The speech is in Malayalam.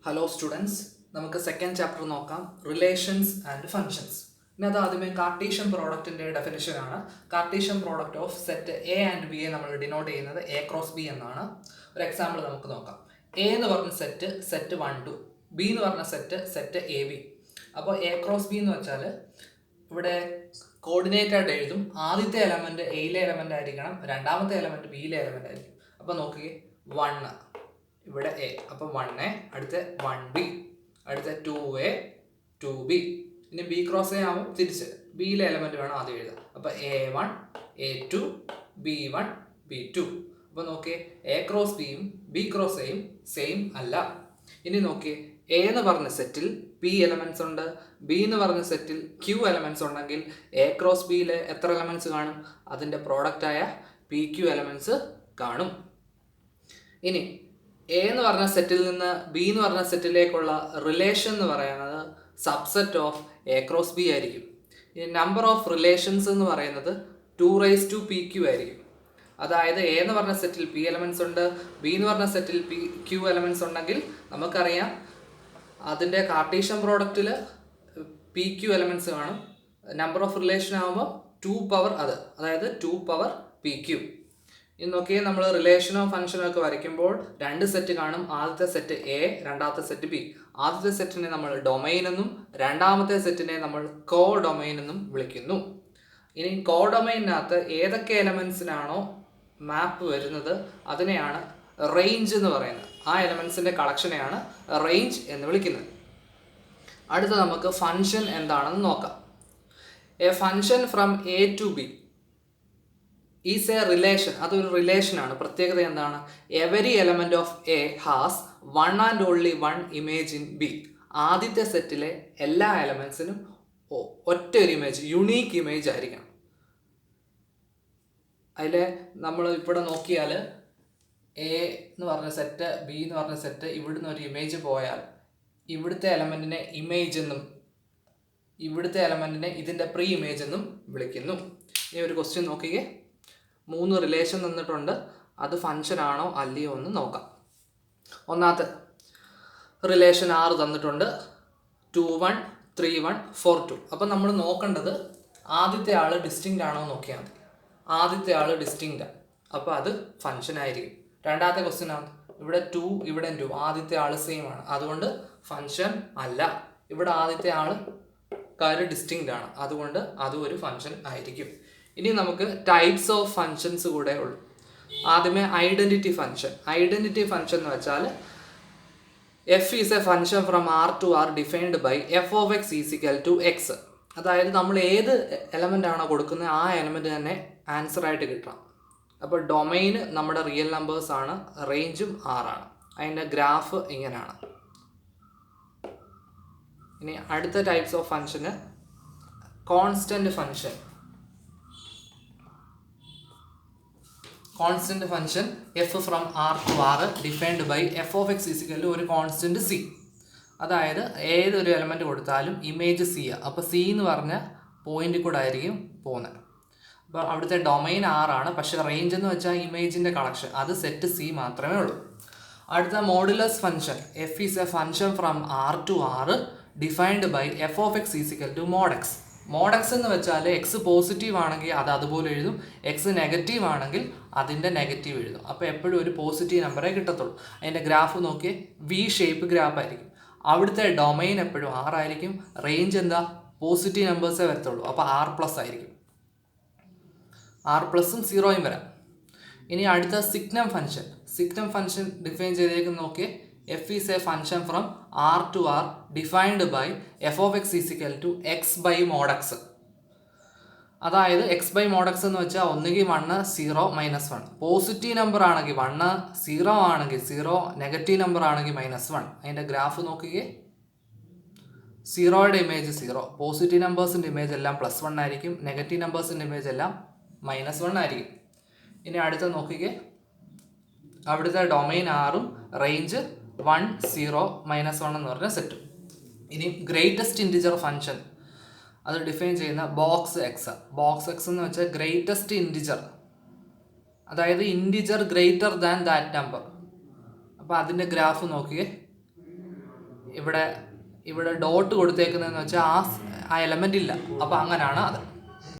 ഹലോ സ്റ്റുഡൻസ്, നമുക്ക് സെക്കൻഡ് ചാപ്റ്റർ നോക്കാം, റിലേഷൻസ് ആൻഡ് ഫങ്ഷൻസ്. ഇനി അത് ആദ്യമേ കാർട്ടീഷ്യൻ പ്രോഡക്റ്റിൻ്റെ ഡെഫിനിഷനാണ്. Cartesian product of set A and B നമ്മൾ ഡിനോട്ട് ചെയ്യുന്നത് എ ക്രോസ് ബി എന്നാണ്. ഒരു എക്സാമ്പിൾ നമുക്ക് നോക്കാം. എ എന്ന് പറഞ്ഞ സെറ്റ് 1 2, ബി എന്ന് പറഞ്ഞ സെറ്റ് എ ബി. അപ്പോൾ എ ക്രോസ് ബി എന്ന് വെച്ചാൽ ഇവിടെ കോർഡിനേറ്റ് ആയിട്ട് എഴുതും. ആദ്യത്തെ എലമെൻറ്റ് എയിലെ എലമെൻ്റ് ആയിരിക്കണം, രണ്ടാമത്തെ എലമെൻറ്റ് ബിയിലെ എലമെൻ്റ് ആയിരിക്കും. അപ്പോൾ നോക്കിയേ, 1 ഇവിടെ എ, അപ്പോൾ 1A, അടുത്ത 1B, അടുത്ത 2A 2B. ഇനി ബി ക്രോസ് എ ആവും തിരിച്ച് ബിയിലെ എലമെൻറ്റ് വേണം ആദ്യം എഴുതാം. അപ്പോൾ A1 A2 B1 B2. അപ്പോൾ നോക്കിയേ, എ ക്രോസ് ബിയും ബി ക്രോസ് എയും സെയിം അല്ല. ഇനി നോക്കിയേ, എ എന്ന് പറഞ്ഞ സെറ്റിൽ പി എലമെൻറ്റ്സ് ഉണ്ട്, ബി എന്ന് പറഞ്ഞ സെറ്റിൽ ക്യൂ എലമെൻറ്റ്സ് ഉണ്ടെങ്കിൽ എ ക്രോസ് ബിയിൽ എത്ര എലമെൻറ്റ്സ് കാണും? അതിൻ്റെ പ്രോഡക്റ്റായ പി ക്യൂ എലമെൻറ്റ്സ് കാണും. ഇനി എ എന്ന് പറഞ്ഞ സെറ്റിൽ നിന്ന് ബി എന്ന് പറഞ്ഞ സെറ്റിലേക്കുള്ള റിലേഷൻ എന്ന് പറയുന്നത് subset of A cross B ആയിരിക്കും. ഇനി നമ്പർ ഓഫ് റിലേഷൻസ് എന്ന് പറയുന്നത് 2⁻PQ ആയിരിക്കും. അതായത് എ എന്ന് പറഞ്ഞ സെറ്റിൽ പി എലമെൻറ്റ്സ് ഉണ്ട്, ബി എന്ന് പറഞ്ഞ സെറ്റിൽ പി ക്യൂ എലമെൻറ്റ്സ് ഉണ്ടെങ്കിൽ നമുക്കറിയാം അതിൻ്റെ കാർട്ടീഷ്യൻ പ്രോഡക്റ്റിൽ പി ക്യൂ എലമെൻറ്റ്സ് കാണും. നമ്പർ ഓഫ് റിലേഷൻ ആകുമ്പോൾ 2 അതായത് 2⁻PQ. ഇനി നോക്കിയാൽ നമ്മൾ റിലേഷനോ ഫംഗ്ഷനോ ഒക്കെ വരയ്ക്കുമ്പോൾ 2 സെറ്റ് കാണും. ആദ്യത്തെ സെറ്റ് എ, രണ്ടാമത്തെ സെറ്റ് ബി. ആദ്യത്തെ സെറ്റിനെ നമ്മൾ ഡൊമൈൻ എന്നും രണ്ടാമത്തെ സെറ്റിനെ നമ്മൾ കോ ഡൊമൈൻ എന്നും വിളിക്കുന്നു. ഇനി കോ ഡൊമൈനകത്ത് ഏതൊക്കെ എലമെൻസിനാണോ മാപ്പ് വരുന്നത് അതിനെയാണ് റേഞ്ച് എന്ന് പറയുന്നത്. ആ എലമെൻസിൻ്റെ കളക്ഷനെയാണ് റേഞ്ച് എന്ന് വിളിക്കുന്നത്. അടുത്ത നമുക്ക് ഫംഗ്ഷൻ എന്താണെന്ന് നോക്കാം. A function from A to B is a relation. അതൊരു റിലേഷനാണ്. പ്രത്യേകത എന്താണ്? Every element of A has 1 and only 1 image in B. ആദ്യത്തെ സെറ്റിലെ എല്ലാ എലമെൻസിനും ഒറ്റ ഒരു ഇമേജ്, യുണീക്ക് ഇമേജ് ആയിരിക്കണം. അതിൽ നമ്മൾ ഇവിടെ നോക്കിയാൽ എ എന്ന് പറഞ്ഞ സെറ്റ്, ബി എന്ന് പറഞ്ഞ സെറ്റ്, ഇവിടുന്ന് ഒരു ഇമേജ് പോയാൽ ഇവിടുത്തെ എലമെൻറ്റിനെ ഇമേജ് എന്നും ഇവിടുത്തെ എലമെൻറ്റിനെ ഇതിൻ്റെ പ്രീ ഇമേജ് എന്നും വിളിക്കുന്നു. ഇനി ഒരു ക്വസ്റ്റ്യൻ നോക്കിയേ, 3 റിലേഷൻ തന്നിട്ടുണ്ട്. അത് ഫംഗ്ഷൻ ആണോ അല്ലയോ എന്ന് നോക്കാം. ഒന്നാമത്തെ റിലേഷൻ 6 തന്നിട്ടുണ്ട്, 2 1 3 1 4 2. അപ്പം നമ്മൾ നോക്കേണ്ടത് ആദ്യത്തെ ആൾ ഡിസ്റ്റിങ്റ്റ് ആണോ നോക്കിയാൽ മതി. ആദ്യത്തെ ആൾ ഡിസ്റ്റിങ്റ്റ് ആണ്, അപ്പോൾ അത് ഫംഗ്ഷൻ ആയിരിക്കും. രണ്ടാമത്തെ ക്വസ്റ്റ്യൻ ആണ്, ഇവിടെ 2 ഇവിടെ 2, ആദ്യത്തെ ആൾ സെയിം ആണ്, അതുകൊണ്ട് ഫംഗ്ഷൻ അല്ല. ഇവിടെ ആദ്യത്തെ ആൾക്കാർ ഡിസ്റ്റിങ്റ്റ് ആണ്, അതുകൊണ്ട് അതും ഒരു ഫംഗ്ഷൻ ആയിരിക്കും. ഇനി നമുക്ക് ടൈപ്സ് ഓഫ് ഫങ്ഷൻസ് കൂടെ ഉള്ളു. ആദ്യമേ ഐഡൻറ്റിറ്റി ഫംഗ്ഷൻ. ഐഡൻറ്റിറ്റി ഫംഗ്ഷൻ എന്ന് വെച്ചാൽ f is a function from R to R defined by f of x is equal to x. അതായത് നമ്മൾ ഏത് എലമെൻ്റ് ആണോ കൊടുക്കുന്നത് ആ എലമെൻറ്റ് തന്നെ ആൻസർ ആയിട്ട് കിട്ടണം. അപ്പോൾ ഡൊമൈന് നമ്മുടെ റിയൽ നമ്പേഴ്സ് ആണ്, റേഞ്ചും ആറാണ്. അതിൻ്റെ ഗ്രാഫ് ഇങ്ങനെയാണ്. ഇനി അടുത്ത ടൈപ്സ് ഓഫ് ഫംഗ്ഷന് constant function. Constant function f from R to R defined by f of x is equal ഒരു കോൺസ്റ്റൻറ്റ് സി. അതായത് ഏതൊരു എലമെൻറ്റ് കൊടുത്താലും ഇമേജ് സി. അപ്പോൾ സി എന്ന് പറഞ്ഞ പോയിൻ്റിൽ കൂടെ ആയിരിക്കും പോകുന്നത്. അപ്പോൾ അവിടുത്തെ ഡൊമൈൻ ആറാണ്, പക്ഷേ റേഞ്ച് എന്ന് വെച്ചാൽ ഇമേജിൻ്റെ കളക്ഷൻ, അത് സെറ്റ് സി മാത്രമേ ഉള്ളൂ. അടുത്ത modulus function. F is a function from R to R defined by f of x is equal to mod x. Mod x എന്ന് വെച്ചാൽ എക്സ് പോസിറ്റീവ് ആണെങ്കിൽ അത് അതുപോലെ എഴുതും, എക്സ് നെഗറ്റീവ് ആണെങ്കിൽ അതിൻ്റെ നെഗറ്റീവ് എഴുതും. അപ്പോൾ എപ്പോഴും ഒരു പോസിറ്റീവ് നമ്പറേ കിട്ടത്തുള്ളൂ. അതിൻ്റെ ഗ്രാഫ് നോക്കിയേ, വി ഷേപ്പ് ഗ്രാഫ് ആയിരിക്കും. അവിടുത്തെ ഡൊമൈൻ എപ്പോഴും ആറായിരിക്കും. റേഞ്ച് എന്താ? പോസിറ്റീവ് നമ്പേഴ്സേ വരത്തുള്ളൂ. അപ്പോൾ R+ ആയിരിക്കും. R+ഉം 0യും വരാം. ഇനി അടുത്ത signum function. Signum function define ചെയ്തേക്കുന്ന നോക്കിയേ, f is a function from R to R defined by f of x is equal to x by mod x. അതായത് എക്സ് ബൈ മോഡ് എക്സ് എന്ന് വെച്ചാൽ ഒന്നുകിൽ 1 0 -1. പോസിറ്റീവ് നമ്പർ ആണെങ്കിൽ 1, 0 ആണെങ്കിൽ 0, നെഗറ്റീവ് നമ്പർ ആണെങ്കിൽ -1. അതിൻ്റെ ഗ്രാഫ് നോക്കുകയെ, 0യുടെ ഇമേജ് 0, പോസിറ്റീവ് നമ്പേഴ്സിൻ്റെ ഇമേജ് എല്ലാം +1 ആയിരിക്കും, നെഗറ്റീവ് നമ്പേഴ്സിൻ്റെ ഇമേജ് എല്ലാം -1 ആയിരിക്കും. ഇനി അടുത്ത നോക്കുകയെ, അവിടുത്തെ ഡൊമൈൻ ആറും റേഞ്ച് 1 0 -1 എന്ന് പറഞ്ഞ സെറ്റും. ഇനി ഗ്രേറ്റസ്റ്റ് ഇൻറ്റിജർ ഫംഗ്ഷൻ അത് ഡിഫൈൻ ചെയ്യുന്ന ബോക്സ് എക്സ്. ബോക്സ് എക്സ് എന്ന് വെച്ചാൽ ഗ്രേറ്റസ്റ്റ് ഇൻറ്റിജർ, അതായത് integer greater than that number. അപ്പോൾ അതിൻ്റെ ഗ്രാഫ് നോക്കിയേ, ഇവിടെ ഇവിടെ ഡോട്ട് കൊടുത്തേക്കുന്നതെന്ന് വെച്ചാൽ ആ എലമെൻ്റ് ഇല്ല, അപ്പോൾ അങ്ങനെയാണ് അത്.